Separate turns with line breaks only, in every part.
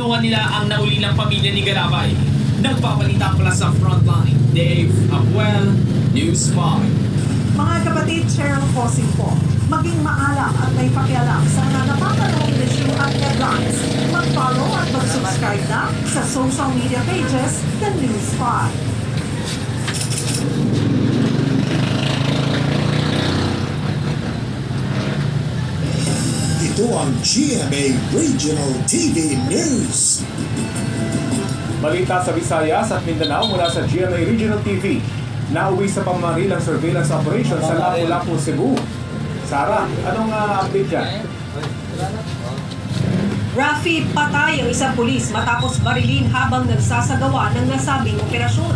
tinutulungan nila ang naulilang pamilya ni Garabay. Nagpabalita pala sa Frontline, Dave Abuel, News 5.
Mga kapatid, Cheryl Fosing po, maging maalam at may pakialam sa mga napapanahong issue at headlines. Mag-follow at mag-subscribe na sa social media pages ng News 5.
Ito ang GMA Regional TV News.
Balita sa Visayas at Mindanao mula sa GMA Regional TV. Nauwi sa pamarilang surveillance operation sa Lapu-Lapu, Cebu. Sarah, anong update dyan?
Rafi, patay ang isang pulis matapos barilin habang nagsasagawa ng nasabing operasyon.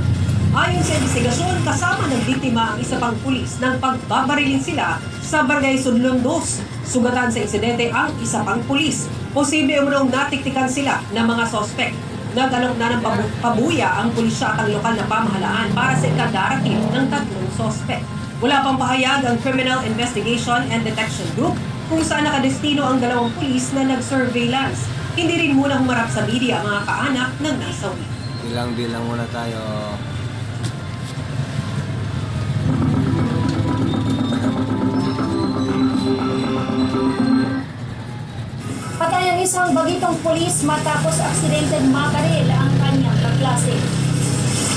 Ayon sa investigasyon, kasama ng biktima ang isa pang pulis nang pagbabarilin sila sa Barangay Sudlon 2. Sugatan sa insidente ang isa pang pulis. Posible umunong natiktikan sila ng mga sospek. Nag-alok na ng pabuya ang pulisya at ang lokal na pamahalaan para sa ikadarating ng 3 sospek. Wala pang pahayag ang Criminal Investigation and Detection Group kung saan nakadestino ang 2 pulis na nag-surveillance. Hindi rin muna humarap sa media ang mga kaanak ng nasawi.
Bilang-bilang muna tayo.
Patay ang isang bagitong pulis matapos aksidenteng mabaril ang kanyang kaklase.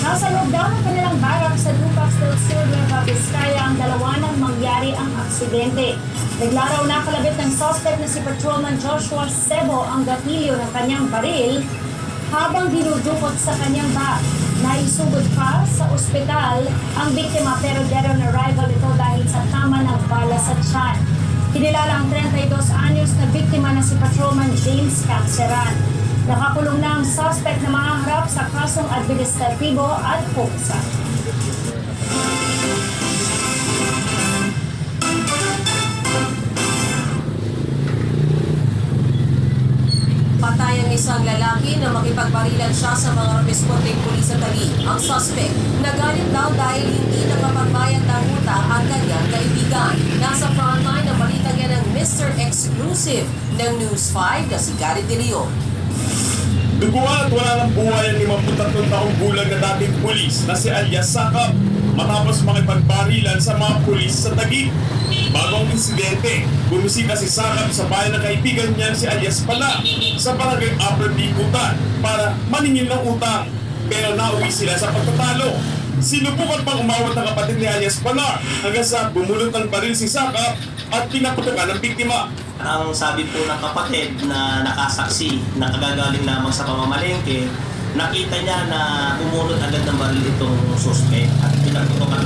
Nasa loob daw ng kanilang barak sa Dupax del Sur, Nueva Vizcaya ang dalawa nang mangyari ang aksidente. Naglaraw na kalabit ng suspect na si Patrolman Joshua Sebo ang gatilyo ng kanyang baril habang dinudukot sa kanyang bag. Naisugod pa sa ospital ang biktima pero dead on arrival ito dahil sa tama ng bala sa tiyan. Kinilala ang 32 anyos na biktima na si Patrolman James Catseran. Nakakulong na ang suspect na mahaharap sa kasong administratibo at homicide.
Patay ang isang lalaki na makipagbarilan siya sa mga responding pulis sa Taguig. Ang suspect, nagalit daw dahil hindi nakapagbayad ng utang ang kanyang kaibigan. Nasa frontline ng balita niya ng Mr. Exclusive ng News 5 na si Gary De Leon.
Duguan at wala ng buhay ang 53 taong gulang na dating pulis na si Alias Sakap matapos makipagbarilan sa mga pulis sa Taguig. Bagong insidente, bumisita si Sakap sa bayan ng kaibigan niya si Alias Pala sa barangay Upper Bikutan para maningil ng utang. Pero nauwi sila sa pagtatalo. Sinubukan pang umawat ng kapatid ni Alias Pala hanggang sa bumulot ng baril si Sakap at pinaputukan ng biktima.
Ang sabi po ng kapatid na nakasaksi na kagagaling lamang sa pamamalengke, nakita niya na umunod agad ng baril itong suspect at pinaputukan